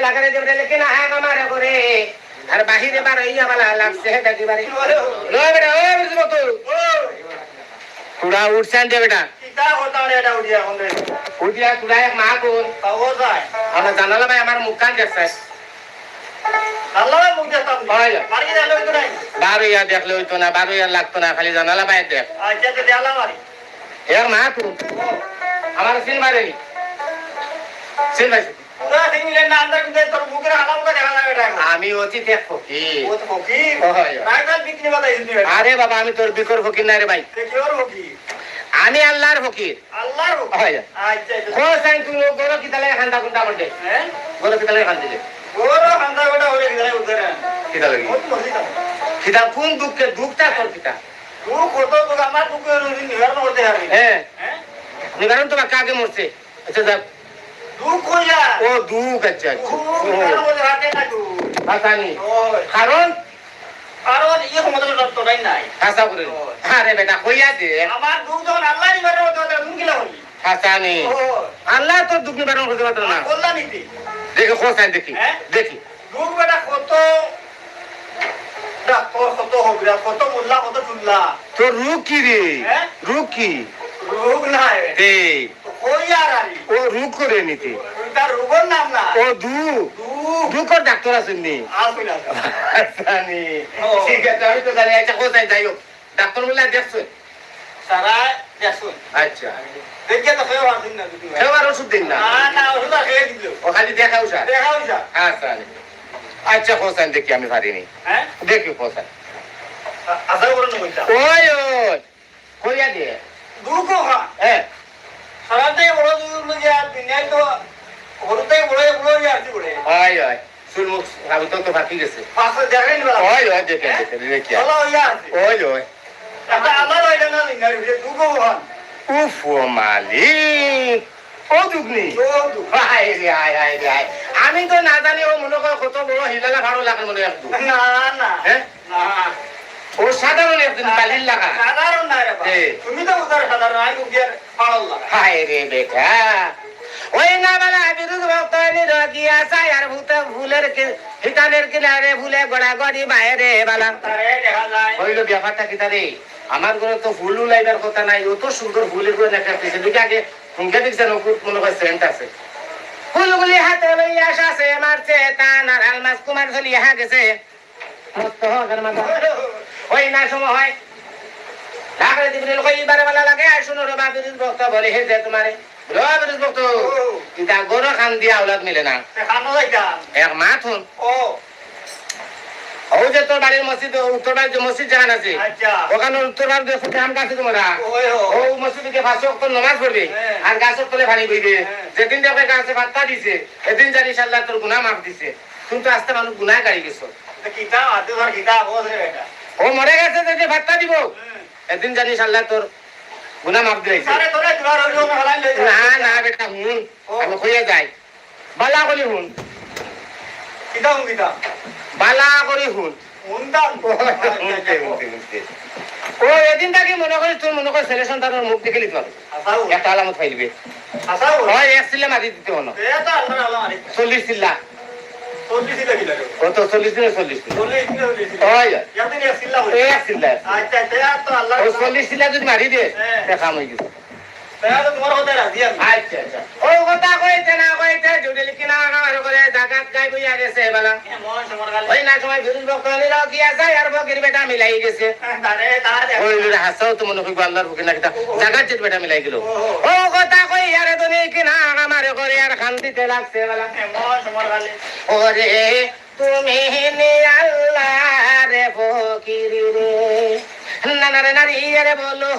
লাগারে দেবে লেকিন আয় আমারে করে আর বাহিরে বার হইয়া বালা লাগছে দেখি বাড়ি লো বেটা ও বুঝবো তো কুড়া উঠছেন দে বেটা কিতা কথা রে এটা উঠিয়া হলে উঠিয়া কুড়া এক মা কোন পাবো যায় আমার জানালা ভাই আমার মুখ কান দেখছে আল্লাহ মুখ দেখতাম বাড়ি গেলে হইতো নাই 12 দেখলে হইতো না 12 লাগতো না খালি জানালা ভাই দেখ আচ্ছা তো দেলা মারি এর মা কোন আমার সিন মারেনি সিন ভাই পুরা সিংলে না আন্দা কিন্তু তোর মুখের হালাম করে দেখা লাগে এটা আমি অতি দেখ ফকির ও তো ফকির রাইগাল বিক্রি বাদাইছিস তুই আরে বাবা আমি তোর বিকর ফকির না রে ভাই কি ওর ফকির আমি আল্লাহর ফকির আল্লাহর ফকির আচ্ছা কো সাইন তুই গরো কি তালে খান্দা কোনটা বলতে হ্যাঁ গরো কি তালে খান্দিলে গরো খান্দা গোটা হলে কি জানে উঠে কি তালে কিতা কোন দুঃখে দুঃখটা তোর কিতা দুঃখ কত তো আমার দুঃখ নিবারণ করতে হবে হ্যাঁ হ্যাঁ নিবারণ তো কাকে মরছে আচ্ছা যা দুঃখ কইয়া ও দুঃখ আচ্ছা নিবারণ করতে হাতে না তো হাসানি ওই কারণ কারণ ইয়ে ক্ষমতা তো নাই নাই হাসা করে আরে বেটা কইয়া দে আমার দুঃখ যখন আল্লাহ নিবারণ করতে তুমি কি লাগি হাসানি আল্লাহ তোর দুঃখ নিবারণ করতে পারতো না বললা নিতি দেখো কো সাইন দেখি দেখি দুঃখ বেটা কত ডাক্তার কত হবে কত মোল্লা কত চুল্লা তোর রূপ কি রে রূপ কি রোগ নাই এই কই আর আরি ও রূপ করে নিতে তার রোগের নাম না ও দুকর ডাক্তার আছেন নি আসবিনা হাসানি ঠিক আছে আমি তো জানি আচ্ছা কোথায় যাই হোক ডাক্তার বলে দেখছো সারা দেখো আচ্ছা দেখিয়া তো খেয়ে আসিন না তুমি এবার ওষুধ দিন না না ওষুধ খেয়ে দিল ও খালি দেখাও স্যার দেখাও যা হাসানি আচ্ছা কোথায় দেখি আমি পারিনি হ্যাঁ দেখি কোথায় আশা করো না বলতা ওই ওই কইয়া দে দুঃখ হ্যাঁ হ্যাঁ সারাতে বড় দূর লগে আর দুনিয়ায় তো হরতে বড় বড় আসি বড় ওই ওই সুলমুখ আমি তো ফাঁকি গেছে পাশে দেখাই নিবা ওই ওই দেখে দেখে দেখি ভালো হইয়া আছে ওই ওই এটা আমার হইলো না লিঙ্গার ভিতরে দুঃখ হন উফ ও মালিক ও দুগনি হাই রে হাই হাই রে হাই আমি তো না জানি ও মনে করে কত বড় হিলালা ভালো লাগে মনে একদম না না হ্যাঁ না ও সাধারণ একদিন বালির লাগা সাধারণ না রে বাবা তুমি তো উদার সাধারণ আমি উগিয়ার পাড়ল লাগা হাই রে বেটা ওই না বালা বিরুদ্ধ ভক্তনি রগিয়া সায়ার ভূত ভুলের হিতানের কিনারে ভুলে গড়া গড়ি বাইরে বালা আরে দেখা যায় হইলো ব্যাপারটা কি তারে আমার ঘরে তো ফুল লাইবার কথা নাই অত সুন্দর ফুলের করে দেখা পেয়েছে দুটো আগে হুঙ্গা দেখছেন মনে হয় সেন্ট আছে ফুলগুলি হাতে লইয়া আসে মারছে টান আর আলমাস কুমার চলি হা গেছে মস্ত হওয়ার মাথা ওই না সময় হয় ঢাকায় দিবরিল কইবার বেলা লাগে আর শুনো রে বাবির ভক্ত বলে হে যে তোমারে বাবির ভক্ত কিন্তু গরো খান দিয়া আওলাদ মিলে না খানো যাইতা এক মাথুন ও ও যে তোর বাড়ির মসজিদ উত্তর বাড়ির যে মসজিদ যেখানে আছে আচ্ছা ওখানে উত্তর বাড়ির যে ফুটে আম গাছে তোমরা ওই ও মসজিদে 5 ওয়াক্ত নামাজ পড়বে আর গাছের তলে পানি বইবে যেদিন দেখে গাছে ভাত্তা দিছে এদিন জানি ইনশাআল্লাহ তোর গুনাহ মাফ দিছে কিন্তু আস্তে মানুষ গুনাহ গাড়ি গেছো কিতা আতে ধর কিতা বস রে এটা ও মরে গেছে যে ভাত্তা দিব এদিন জানি ইনশাআল্লাহ তোর গুনাহ মাফ দিয়েছে আরে তোরে দুয়ার হইলো না হলাই লই না না বেটা হুন আমি কইয়া যাই বালা করি হুন কিতা কিতা বালা করি হুন উন্দান ও এদিন তাকে মনে করিস তোর মনে কর ছেলে সন্তানের মুখ দেখে লিখতে হবে আসাও একটা আলামত ফাইলবে আসাও হয় এক চিল্লা মারি দিতে হলো এটা আল্লাহ আল্লাহ আরে 40 চিল্লা 40 দিলে কি লাগে কত 40 দিনে 40 দিন 40 দিলে হয় ইয়াতে নিয়ে সিল্লা হই এক চিল্লা আচ্ছা আচ্ছা তো আল্লাহ ও 40 চিল্লা যদি মারি দে দেখা হয়ে গেছে তাহলে তোমার হতে রাজি আমি আচ্ছা আচ্ছা ও কথা কইতে না কইতে জুড়ে লিখি না আমার করে জাগাত গাই বইয়া গেছে বালা মন সমর গাল ওই না সময় বিরুদ্ধ বক্তব্য কি আছে আর বকির বেটা মিলাই গেছে তারে তারে ওই হাসাও তো মনে করি আল্লাহর বকির না কিটা জাগাত যে বেটা মিলাই গেল ও কথা কই আরে তো নেই কি না আমার করে আর শান্তিতে লাগছে বালা মন সমর গাল ওরে তুমি নে আল্লাহ রে ফকির রে না না রে নারী রে বলো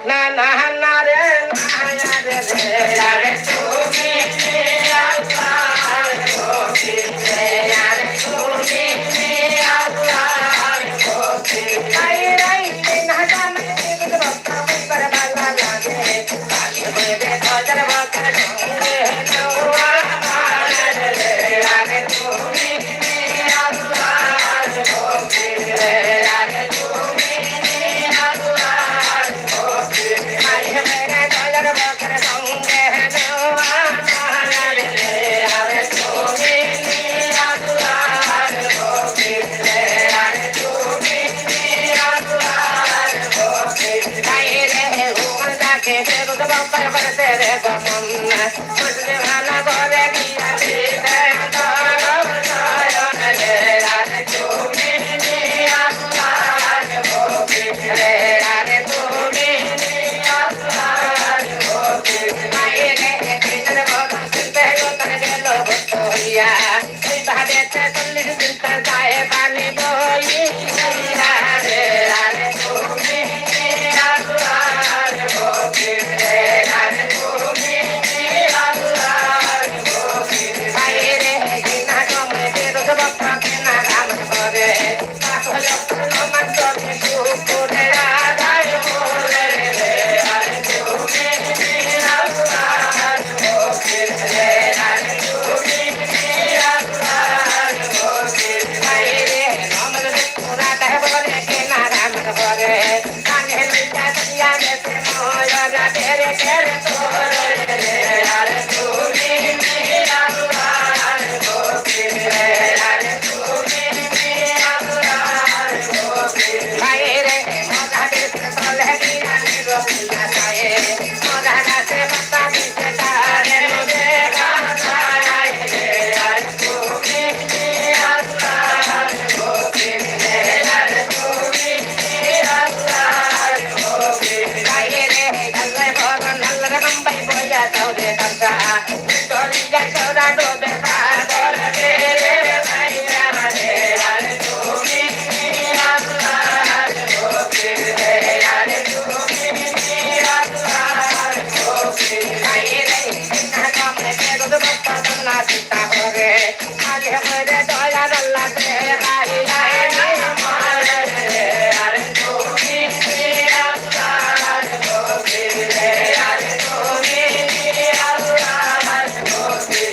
না না না রে না রে রে তুমি নে আল্লাহ রে ফকির রে আরে তুমি নে আল্লাহ রে ফকির আই রাই না জানে দিল রক্ত করে বালা লাগে কালি বলে হাজার বকর ঢোলে নোয়া রে তুমি নে আল্লাহ রে ফকির রে আরে তুমি নে আল্লাহ রে ফকির আই মেরে হাজার বকর সঙ্গে নোয়া রে আরে তুমি তো বাপ্পা করে তেরে গমন বুঝলে ভালো করে গিয়া দিতে গরম নয়ন রে আরে তুমি আসলার ভোগে রে আরে তুমি আসলার ভোগে মায়েরে কিনে বদন চিনতে গোতন গেল হইয়া এই বাদেতে 40 দিন যায় পানি বইয়া রে আরে তুমি আসলার ভোগে রে আরে তুমি আসলার ভোগে মায়েরে কিনা কমে দেব বাপ্পা কিনা রাম করে আসলে মান করে সুপুরে আদায় বলে রে আরে তুমি আসলার ভোগে রে আরে তুমি আসলার ভোগে মায়েরে নমল পুরা দেহ বলে কিনা রাম করে কানে লইয়া দিয়া মেতে মোয়া তেরে তেরে তোরে রে আরে তুমি আসলার ভোগে রে আরে তুমি আসলার ভোগে মায়েরে মজা দিতে চলে গিয়া নিরবিয়া যায় মজা নাচে বাতা দিতে তারে রে গাছায় রে আরে তুমি আসলার ভোগে রে আরে তুমি আসলার ভোগে মায়েরে গলে বরন নল্লে গম্বাই বইয়া তাওরে কাঁচা তোরিয়া চোরা ডোবে সাগর রে মাইয়া রে আরে তুমি আসলার ভোগে রে আরে তুমি আসলার ভোগে মায়েরে না কামনে দেব বাপ্পা না চিতা করে আগে মরে দয়া আল্লাহ রে আইয়া মারে রে আরে তুমি আসলার ভোগে রে আরে তুমি আসলার ভোগে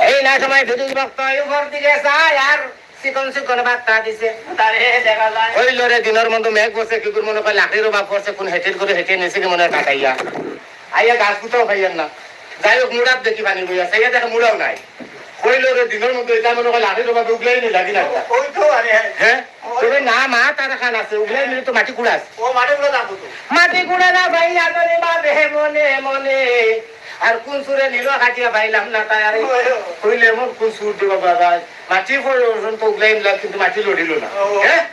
এই না সময় বিদ্যুৎ ভক্ত উপর দিকে যায় আর চিকন চিকন বার্তা দিছে তারে দেখা যায় ওই লরে দিনের মধ্যে মেঘ বসে কি মনে করে লাকড়ির বাপ করছে কোন হেঁটের করে হেঁটে নিয়েছে কি মনে হয় কাটাইয়া আইয়া গাছ কুটাও খাইয়েন না যাই হোক মুড়ার দেখি পানি বইয়া সেই দেখে মুড়াও নাই ওই লরে দিনের মধ্যে এটা মনে করে লাকড়ির বাপ উগলাই নি লাগি লাগতা ওই তো আরে হ্যাঁ তবে না মা তার খান আছে উগলাই নিলে তো মাটি কুড়াস ও মাঠে গুলো যাবো তো মাটি কুড়ে না ভাই আগরে বাবে মনে মনে আর কোন সুরে নিল খাটিয়া পাইলাম না তাই আর কইলে মোর কোন সুর দিব বাবা মাটি পর্যন্ত উগলাই নিলাম কিন্তু মাটি লড়িল না হ্যাঁ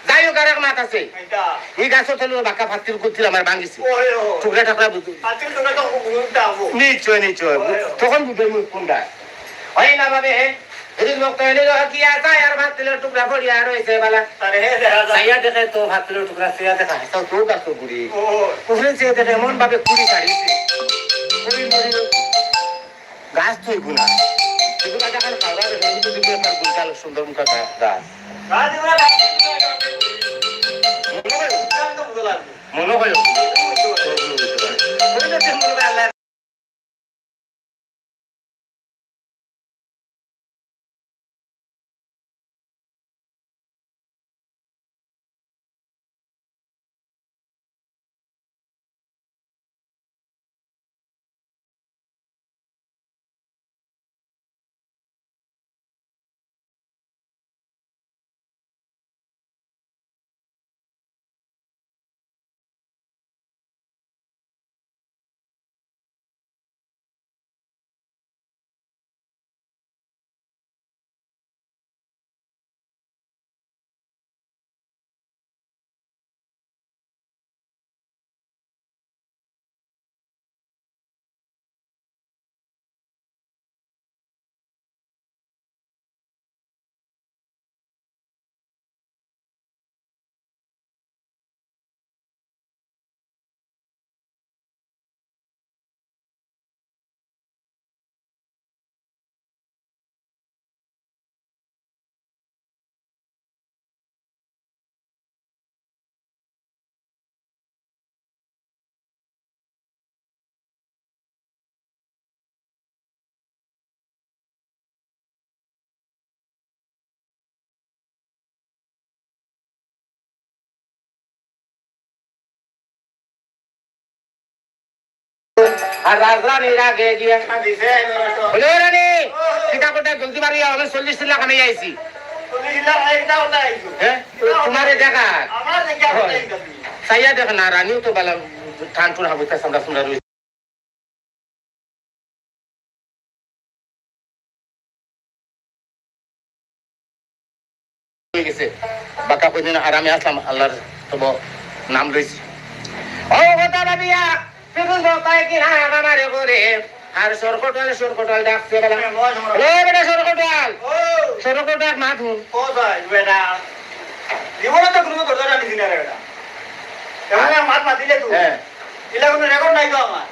যাই হোক আর এক মাত আছে এটা এই গাছ হলো বাঁকা ফাতিল করছিল আমার ভাঙিছি ওই ও টুকরা টাকরা বুঝু আজকে তোমরা তো গুণ যাবো নিশ্চয় নিশ্চয় তখন বুঝে মুখ কোনটা হয় না ভাবে এদিন লোক তাহলে কি আছে আর ভাতিলের টুকরা পড়িয়া রয়েছে বালা তারে দেখা যায় সাইয়া দেখে তো ভাতিলের টুকরা সিয়া দেখা তো তো গাছ তো বুড়ি ও উফরে সে দেখে এমন ভাবে কুড়ি কাড়িছে কুড়ি মরি গাছ তুই গুনা কিন্তু কাটা খান কালা রে কিন্তু দিকে তার গুলকাল সুন্দর মুখা গাছ রাজুরা মনে হয় আল্লাহ আর রাজরানীর আগে গিয়া দিছে বলে রানী সীতাকোটা জলদি মারি আমি 40 লাখ আমি আইছি তুমি হিলা একটা উঠাই হ্যাঁ তোমারে দেখা আমার দেখা উঠাই সাইয়া দেখ না রানীও তো বালা ঠান টুন হাবুতা সামরা সুন্দর হয়ে গেছে বাঁকা কদিন আরামে আসলাম আল্লাহর তব নাম রয়েছে ও কথা ভাবিয়া ফিরুন বকায় কি না আমারে করে আর সরকটাল ডাকছে বলা এ বেটা সরকটাল ও সরকটাল মাথুন কোথায় বেটা জীবনে তো কোনো দরজা দিছি না রে বেটা এমন মাত না দিলে তুই হ্যাঁ এলা কোনো রেকর্ড নাই তো আমার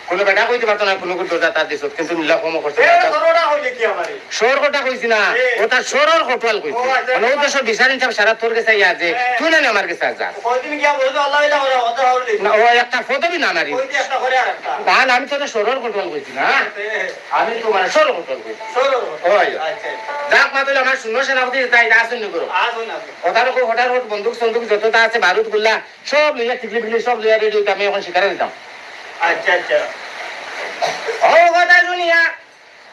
কোনো বেটা কইতে পারতো না কোনো দরজা তার দিছত কিন্তু নীলা কম করছে এটা সরোটা হইলে কি আমারে সর কথা কইছি না ও তার সরর কটুয়াল কইছে ও, আচ্ছা। মানে ও দেশ বিচারিন চাপ সারা তোর কাছে ইয়া যে তুই না আমার কাছে যা কয়দিন গিয়া বলতো আল্লাহ ইলা করে অত হইলে না ও একটা ফটোবি না মারি কইতে একটা করে আর একটা না না আমি তো সরর কটুয়াল কইছি না আমি তো মানে সর কটুয়াল কইছি সরো ওই আচ্ছা যাক মাতুল আমার শূন্য সেনাপতি তাই আসুন নি করো আজ হই না ওটার উপর হঠাৎ বন্দুক সন্দুক যত তা আছে বারুদ গুল্লা সব লইয়া টিকলি ফিকলি সব লইয়া রেডি হইতে আমি এখন শিকারে দিতাম আচ্ছা আচ্ছা ও কথা শুনিয়া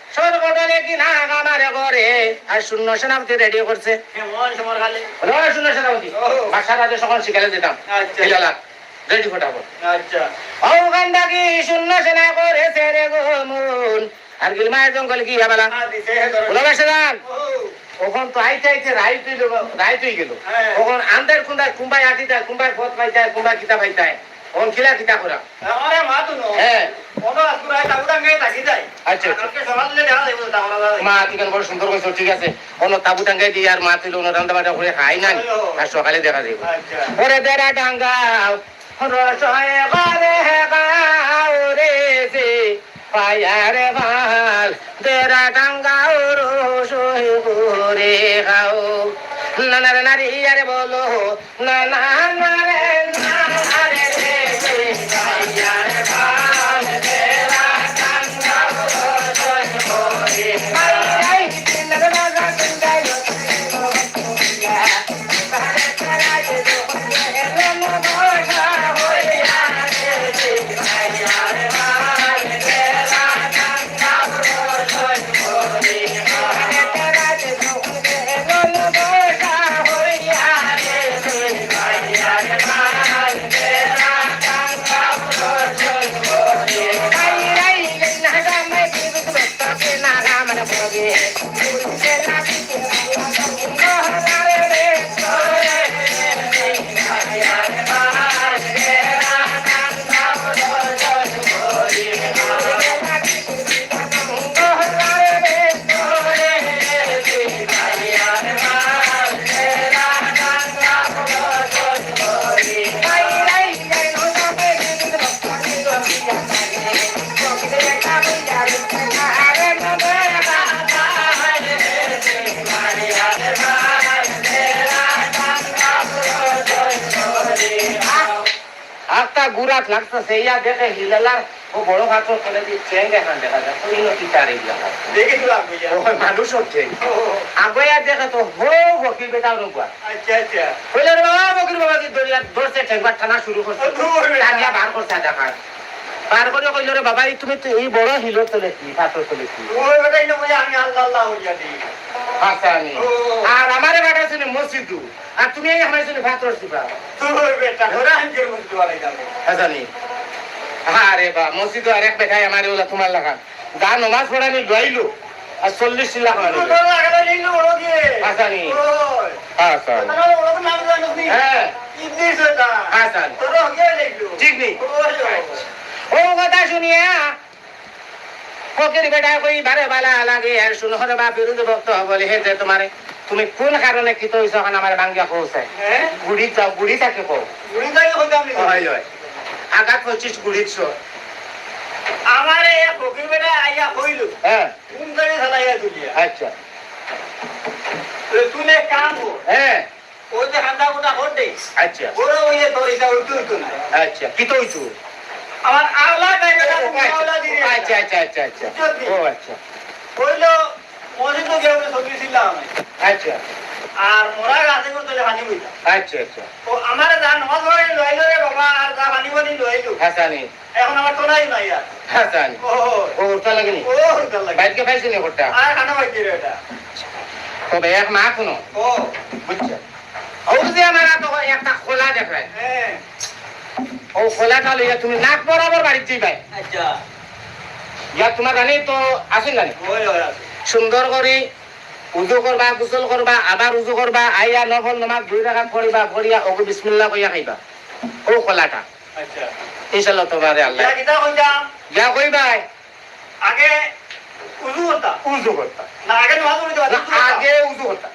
সর কটলে কি না আমারে করে আর শূন্য সেনাপতি রেডি করছে কেমন সমর খালি শূন্য সেনাপতি বাসার আগে সকাল শিকারে দিতাম আচ্ছা হিলালা রেডি ফটাফট আচ্ছা ওখান থেকে শূন্য সেনা করেছে রে গো মন আর গিলমায়ের জঙ্গল কি হবালা না দিছে হে ধরো বলো বাসা যান ও ওখান তো আইতে আইতে রাইত হয়ে গেল হ্যাঁ। ওখান আন্দার কুন্দায় কুম্বাই আটি দেয় কুম্বাই পথ পাইতায় কুম্বাই কিতা পাইতায় ওখান খিলা কিতা করা আমারে মা তো নো হ্যাঁ কোনো আসুরাই তাগুদাঙ্গে থাকি যায় আচ্ছা, আচ্ছা। কালকে সকালে দেখা যাইবো তাহলে মা তিকান বড় সুন্দর কইছো ঠিক আছে অন্য তাবু টাঙ্গাই দিয়ে আর মা তুলো রান্না বাটা করে খাই না আর সকালে দেখা যাবে আচ্ছা ওরে দেরা ডাঙ্গাও রসয়ে করে গাও রে সে পায়ারে ভাল দেরা ডাঙ্গাও রসয়ে করে গাও নানা রে নারী আরে বলো না না না রে না রে রে পায়ারে ভাল দেরা ডাঙ্গাও রসয়ে করে আই আই না না না না একটা গুড়াত লাগতেছে ইয়া দেখে হিলালার ও বড় ভাত করে দিয়ে চেং দেখান দেখা যায় তুই নতি চারে গিয়া দেখি তো লাগবে যা ওই মানুষ হচ্ছে আগে দেখে তো হো বকির বেটা রুবা আচ্ছা আচ্ছা কইলে রে বাবা বকির বাবা কি দরিয়া ধরছে ঠেঙ্গা টানা শুরু করছে টানিয়া বার করছে দেখা বার করে কইলে রে বাবা তুমি তো এই বড় হিলো তোলে কি পাথর তোলে কি ওই বেটাই না বলে আমি আল্লাহ আল্লাহ হইয়া দিই হাসানি আর আমারে বেটা শুনে মসজিদু আর তুমি এই আমার শুনে পাথর দিবা তুই বেটা ঘরে আনকে মধ্যে বাড়াই যাবে হাসানি আরে বা মসজিদ আর এক বেটাই আমারে ওলা তোমার লাগা গা নমাজ পড়ানি লইলো আর 40 লাখ মানে তুই তো লাগালে লিখলো বড় দিয়ে হাসানি ওই হাসান তাহলে বড় নাম জানো নি হ্যাঁ ইদ্রিস এটা হাসান তোর কে লিখলো ঠিক নেই ওই ও কথা শুনিয়া ফকির বেটা কই বারে বালা লাগে আর শুনো রে বাপ বিরুদ্ধে ভক্ত বলে হে যে তোমারে তুমি কোন কারণে কি তৈছ এখন আমার বাঙ্গিয়া কৌছে হ্যাঁ গুড়ি চাও গুড়ি থাকে কও উনি তাই হইতাম নি হয় হয় আঘাত 25 গুড়ির শো আমারে এক ফকির বেটা আইয়া কইলো হ্যাঁ কোন গাড়ি চালাইয়া তুলিয়া আচ্ছা তুই নে কাম কর হ্যাঁ ওই যে হান্দা গোটা হটে আচ্ছা বড় হইয়া তোর এটা উঠতো না আচ্ছা কি তৈছু আমার আওলা গাই বেটা আওলা দিয়ে আচ্ছা আচ্ছা আচ্ছা আচ্ছা ও আচ্ছা কইলো মনে তো গেলে সবজি ছিলাম আচ্ছা আর মোরা গাছে করতে পানি বইতা আচ্ছা আচ্ছা তো আমার যা নমাজ পড়ে লইলো রে বাবা আর যা পানি বনি লইলো হাসানি এখন আমার তো নাই নাই আর হাসানি ও ও উঠা লাগেনি ও ভাল লাগে বাইকে পাইছি নি ওটা আর খানা বাইতে রে এটা তবে এক মা কোনো ও বুঝছে ও যে আমার তো একটা খোলা দেখায় হ্যাঁ ও খোলাটা লইয়া তুমি নাক বরাবর বাড়িতে যাইবাই আচ্ছা ইয়া তোমার রানী তো আসেন জানি ওই ওই আছে সুন্দর করে উজু করবা গোসল করবা আবার উজু করবা আইয়া নফল নামাজ 2 রাকাত পড়িবা পড়িয়া ওগো বিসমিল্লাহ কইয়া খাইবা ও খোলাটা আচ্ছা ইনশাআল্লাহ তোমারে আল্লাহ ইয়া কিতা কইতাম যা কইবাই আগে উযু করতা উজু করতা না আগে নামাজ পড়িতে না, আগে উজু করতা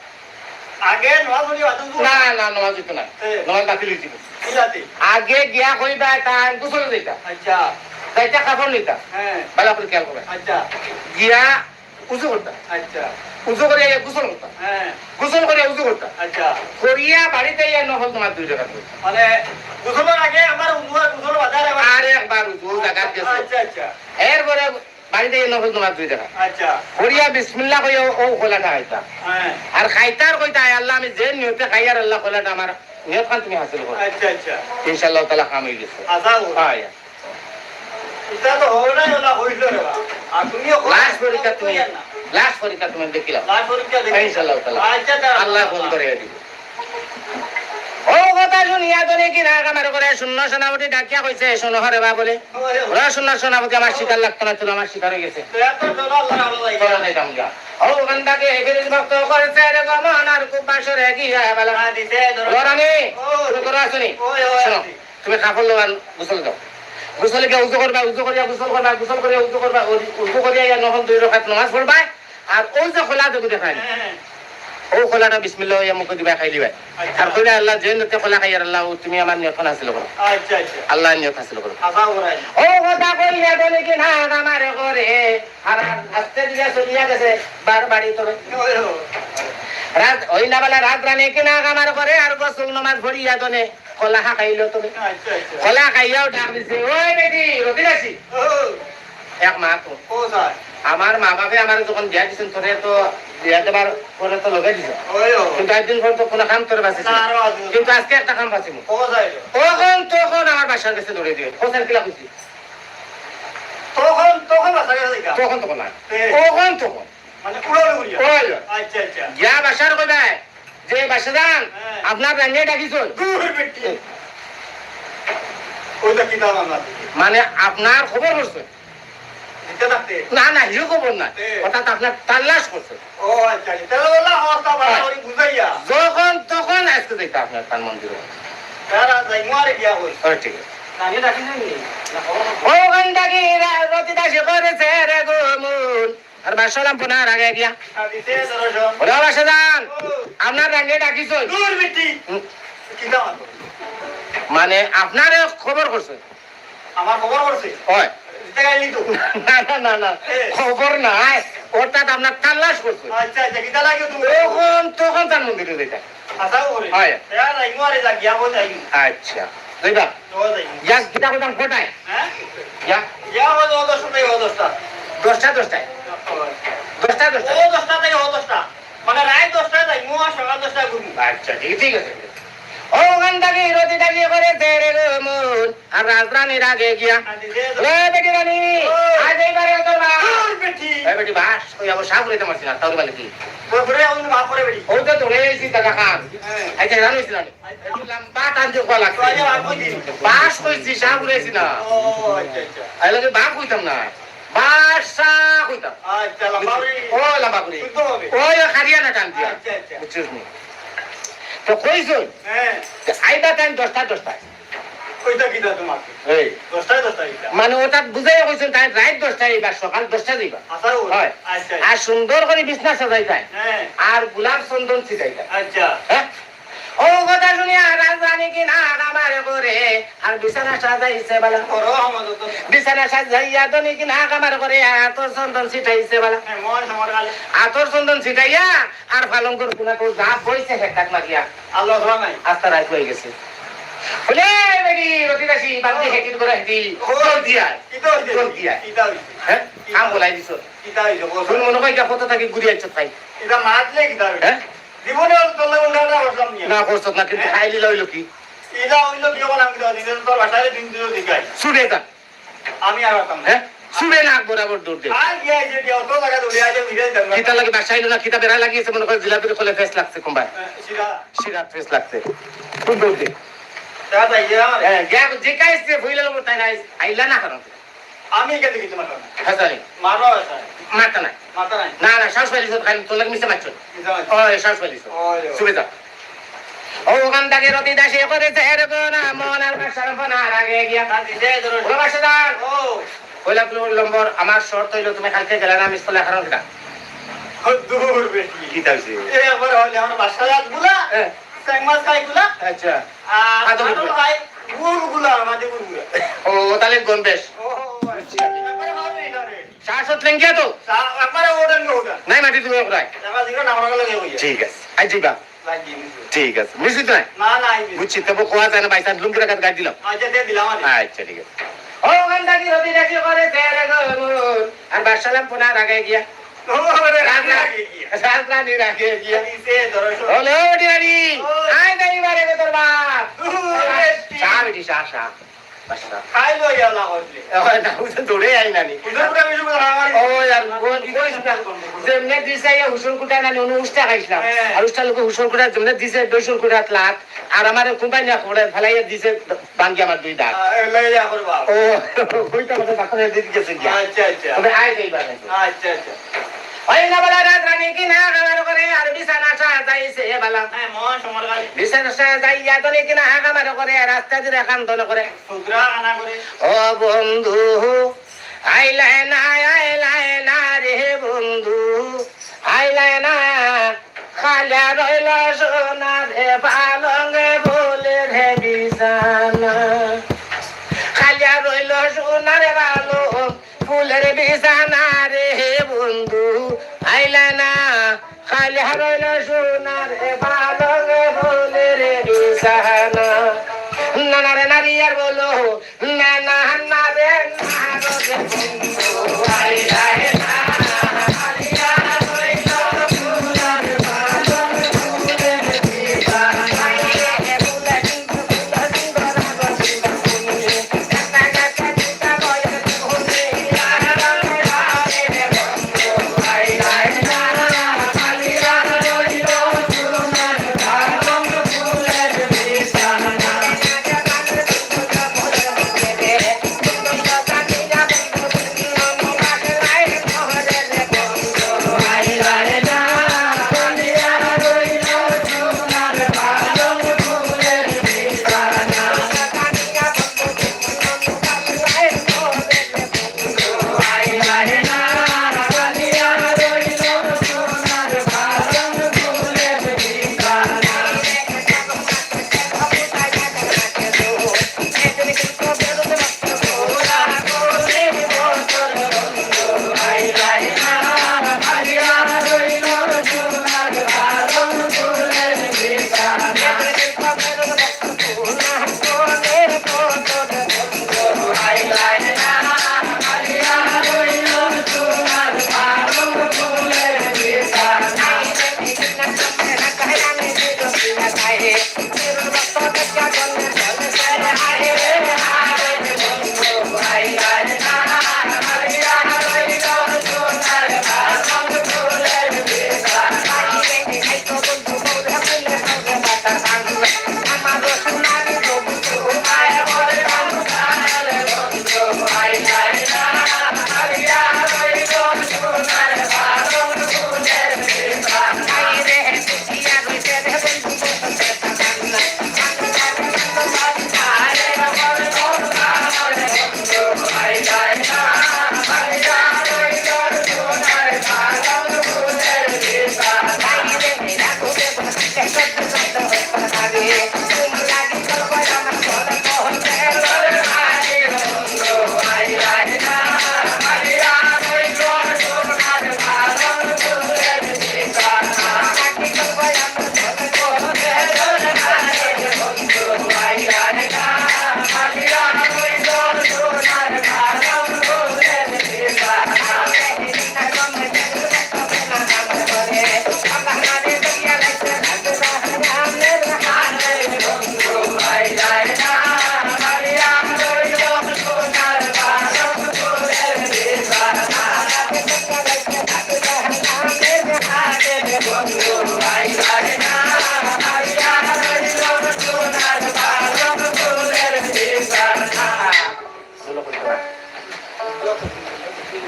আগে নামাজ পড়িতে উযু না না নামাজ হইতো না নামাজ বাতিল হইছিল কি জাতি আগে গিয়া কইবা তাই গোসল দিতা আচ্ছা তাইটা কাপড় নিতা হ্যাঁ ভালো করে খেয়াল করবা আচ্ছা গিয়া উজু করতা আচ্ছা উজু করে গোসল করতা হ্যাঁ গোসল করে উজু করতা আচ্ছা করিয়া বাড়িতে ইয়া নফল নামাজ 2 রাকাত পড়তা মানে গোসলের আগে আমার উযু আর গোসল বাজার আবার আর একবার উজু জায়গা গেছে আচ্ছা আচ্ছা এরপরে বাড়িতে ইয়া নফল নামাজ 2 রাকাত আচ্ছা করিয়া বিসমিল্লাহ কইয়া ও খোলাটা খাইতা হ্যাঁ আর খাইতার কইতা আয় আল্লাহ আমি যে নিয়তে খাই আর আল্লাহ খোলাটা আমার নিয়ত খান তুমি হাসিল করো আচ্ছা আচ্ছা ইনশাআল্লাহ তাআলা কাম হয়ে গেছে আশা আয়া এটা তো হবে না ওলা হইল রে আর তুমিও লাস্ট পরীক্ষা তুমি দেখিলাম লাস্ট পরীক্ষা দেখি ইনশাআল্লাহ তাআলা আচ্ছা আল্লাহ ফোন করে দিব ও কথা শুনিয়া ধরে কি রাগ আমার করে শূন্য সোনামতি ডাকিয়া কইছে শোনো হরে বা বলে ওরা শূন্য সোনামতি আমার শিকার লাগতো না তোর আমার শিকার হয়ে গেছে তোরা যাইতাম যা ও বান্দাকে এগিয়ে ভক্ত করেছে রে গমন আর খুব বাসরে গিয়া বলা রানী তুমি করো আসনি শোনো তুমি কাপড় লোয়ান গোসল দাও গোসলে গিয়ে উজু করবা উজু করিয়া গোসল করবা গোসল করিয়া উজু করবা উজু করিয়া ইয়া নফল 2 রাকাত নামাজ পড়বা আর ওই যে খোলা দেখো দেখাই ও খোলাটা বিসমিল্লাহ ইয়া মুখ দিবা খাই দিবা আর কইরা আল্লাহ যেনতে খোলা খাইয়ার আল্লাহ তুমি আমার নিয়ত হাসিল করো আচ্ছা আচ্ছা আল্লাহ নিয়ত হাসিল করো আশা করাই ও কথা কইয়া বলে কি না আমারে করে আর আস্তে দিয়া চলিয়া গেছে বাড়ি তবে রাত ওই না বলা রাত রানে কি না আমার করে আর গোসল নামাজ পড়িয়া দনে খোলা খাইলো তবে আচ্ছা আচ্ছা খোলা খাইয়াও ডাক দিছে ওই বেটি রবি রাশি ও এক মা তো ও স্যার আমার মা বাপে আমার যখন বিয়া দিচ্ছেন তোরে তো বিয়া দেবার পরে তো লগাই দিছে ওই ও কিন্তু একদিন পর তো কোনো কাম তোর বাঁচে কিন্তু আজকে একটা কাম পাচ্ছি ও যাই তখন আমার বাসার কাছে ধরে দিয়ে কোথায় কিলা খুঁজছি তখন বাসা গেছে কা তখন না তখন মানে উড়ালে উড়িয়া ওই আচ্ছা আচ্ছা যা বাসার কইবাই যে বাসা যান আপনার রান্নে ডাকিছ দূর বেটি ওইটা কি দাম আমরা মানে আপনার খবর করছে দিতে থাকতে না না হিও খবর না অর্থাৎ আপনার তাল্লাশ করছে ও আচ্ছা তাহলে বলা অবস্থা বাড়াবাড়ি বুঝাইয়া যখন তখন আসতে দেখতে আপনার তার মন্দিরে তারা যাই মারে গিয়া হই ঠিক আছে নানি ডাকি নাই ও গন্ডাকি রতি দাসী করেছে রে গোমুন আর বাসলাম পুনার আগে গিয়া দিতে দর্শন ওরে বাসা যান আপনার রান্নে ডাকিছ দূর বেটি কি দাম মানে আপনার খবর করছে আমার খবর করছে হয় দিতে গাইলি তো না না না না খবর নাই অর্থাৎ আপনার তাল্লাশ করছে আচ্ছা আচ্ছা কিটা লাগে তুমি তখন তার মন্দিরে যেটা আশা করি হয়। এরা যাই মারে যা গিয়া হই যাই আচ্ছা যাইবা তো যাই যা গীতা কোথাও কোটায় হ্যাঁ যা গিয়া হই 10টা থেকে 10টা 10টায় ও 10টা থেকে 10টা মানে রাত 10টায় যাই মো সকাল 10টায় ঘুরি আচ্ছা ঠিক আছে ও গন্ডাকি রতি দাসী করেছে রে গোমুন আর রাজরানীর আগে গিয়া রে বেটি রানী আজ এইবারে তোর মা বেটি এই বেটি বাস ওই আবার সাপ রেতে মারছি না তাহলে বলে কি ঘুরে আমি মাফ করে বেটি ওই তো ধরে এসেছি টাকা খান হ্যাঁ আচ্ছা জানিস না লম্বা টান দিয়ে কলা তো আজ আর কই দিন বাস কইছি সাপ উড়েছি না ও আচ্ছা আচ্ছা এই লাগে বাঘ কইতাম না বাসা কইতাম আচ্ছা লম্বাড়ি ও লম্বা করে শুদ্ধ হবে ওই হারিয়ানা টান দিয়া আচ্ছা আচ্ছা বুঝছিস নি তো কইছো হ্যাঁ আইবা টাইম 10টায় কইতা কিটা তোমাকে এই 10টায় এটা মানে ওটা বুঝাই কইছেন তাই রাত 10টায় বা সকাল 10টায় যাইবা আশা করি হয়। আচ্ছা আর সুন্দর করে বিছনা সাজাই যায় হ্যাঁ আর গোলাপ চন্দন ছিটাই যায় আচ্ছা হ্যাঁ ও কথা শুনিয়া রাজধানী কি না আমার করে আর বিছানা সাজাইছে বলা করো আমাদের তো বিছানা সাজাইয়া দনি কি না আমার করে আতর চন্দন ছিটাইছে বলা হ্যাঁ মন আমার গালে আতর চন্দন ছিটাইয়া আর পালঙ্কর কোনা তো যা বইছে হেকাত মারিয়া আল্লাহ ধরা নাই আস্তা রাত হয়ে গেছে বলে বেটি রতি দাসী বান্দি হেকির করে হেটি জল দিয়া কিটা হইছে জল দিয়া কিটা হইছে হ্যাঁ কাম বলাই দিছ কিটা হইছে তুমি মনে কই কত থাকি ঘুরি আইছ তাই এটা মারলে কিটা হইছে হ্যাঁ জীবনে তোলে উন্ডাটা বসলাম নিয়ে না করছ না কিন্তু খাইলি লইলো কি এটা হইলো কি বলাম কিটা দিন তোর বাসায় দিন দিও দিগাই সুরে তা আমি আর পারতাম না হ্যাঁ সুরে না বরাবর দৌড় দে আর গিয়া যে কি অত জায়গা দৌড়ে আইছে ভিড়ে দেন কিতা লাগে বাসাইলো না কিতা বেড়া লাগিয়েছে মনে কর জিলাপির কোলে ফেস লাগছে কোম্বাই সিরা সিরা ফেস লাগছে খুব দৌড় দে তা তাই যে আমার যে কাইছে ভুইলাল মো তাই নাই আইলা না কারণ আমি কে দেখি তোমার কথা হাসানি মারো আছে মারতা নাই মাথা নাই না না শ্বাস ফেলিস খালি তোর লাগে মিছে মারছ ওই শ্বাস ফেলিস শুবে যা ও ওখান থেকে রতি দাসে করেছে এরকম না মন আর বাসার ফোনার আগে গিয়া দিছে ধরো ওরা বাসাদার ও কইলা নম্বর আমার শর্ত হইলো তুমি কালকে গেলে না আমি স্কুলে কারণ কিটা দূর বেশি কি তাইছে এ আবার হলে আমার বাসায় গুলা স্যাংমাস খাই গুলা আচ্ছা আর আদর খাই গুলা আমাদের গুলা ও তাহলে গন বেশ ও একবারে হবে না রে শ্বাস হতলেন কি তো একবারে ওডান ওডান নাই মাটি তুমি ওরাই টাকা দিও না আমার লাগে হইয়া ঠিক আছে আই যাইবা লাগি ঠিক আছে মিছিত নাই না না আই বুঝছি তবে কোয়া যায় না বাইসান লুঙ্গি রাখাত গাড়ি দিলাম আচ্ছা দে দিলাম আমি আচ্ছা ঠিক আছে ও গন্দা কি রতি দেখি করে তেরে গো আর বাসালাম পুনার আগে গিয়া ওরে রাজরানি রাখে গিয়া দিছে ধরো হলো ডিরানি আই দেই বারে গো তোর বাপ চা বেটি চা চা বাসা খাই লইয়া না হইলে ওই না উঠে দৌড়ে আই নানি উদর পুরা বিজু করে আমার ও यार যেমনে দিছে ইয়া হুসুর কুটা নানি অনু উস্তা খাইছিলাম আর উস্তা লোকে হুসুর কুটা যেমনে দিছে 200 কুটা লাখ আর আমার কোম্পানি না করে ফেলাইয়া দিছে বাঙ্গি আমার দুই দাঁত লইয়া করবা ও কইতা কথা ডাক্তার দিয়ে গেছে গিয়া আচ্ছা আচ্ছা তবে আই দেই বারে আচ্ছা আচ্ছা ওই না বলা রাজরানি কি না আমার করে আর বিছানা সাজাইছে বালা হ্যাঁ মন সমর গালি বিছানা সাজাইয়া দলে কি না আমার করে রাস্তা দিয়ে কান্দন করে সুদ্রা আনা করে ও বন্ধু আইলাই না রে বন্ধু আইলাই না খালা রইল সোনা রে পালঙ্গে বলে রে বিছানা খালা রইল সোনা রে ভালো ফুলের বিছানা রে বন্ধু আইলাই না খালা রইল সোনা রে পালঙ্গে বলে রে বিছানা নানা রে নারী আর বলো না না না রে না রে বন্ধু আইলাই না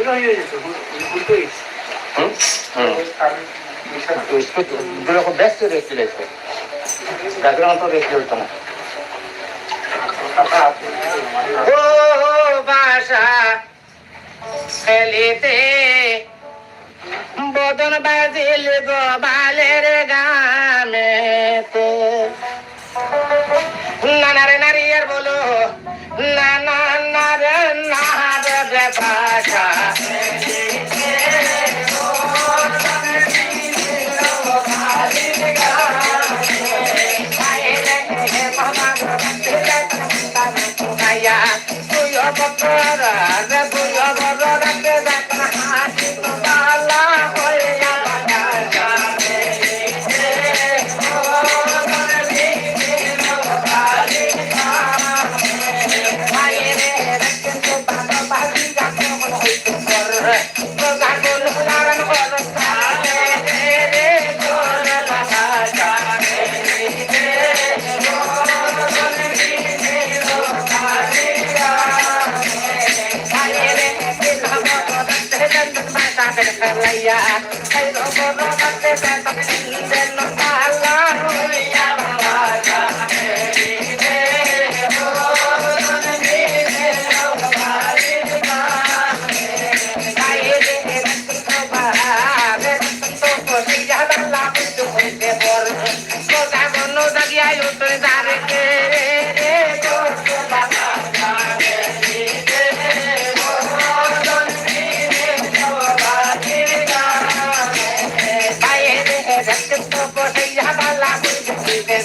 হয়ে যেত উল্টো দুটো খুব ব্যস্ত দেখতে দেখতে ডাক্তার তো দেখতে হতো না ও বাসা খেলিতে বদন বাজিল গো বালের গামেতে নানারে নারী আর বলো না না না রে না রে বাসা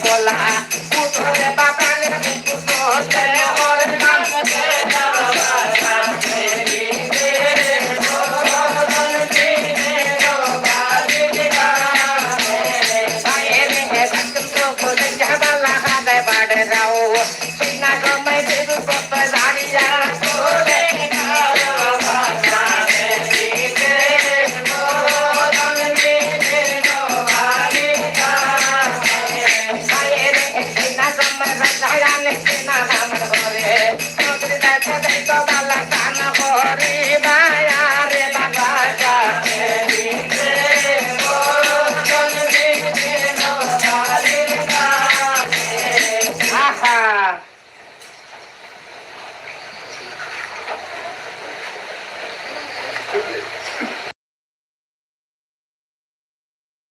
Hola.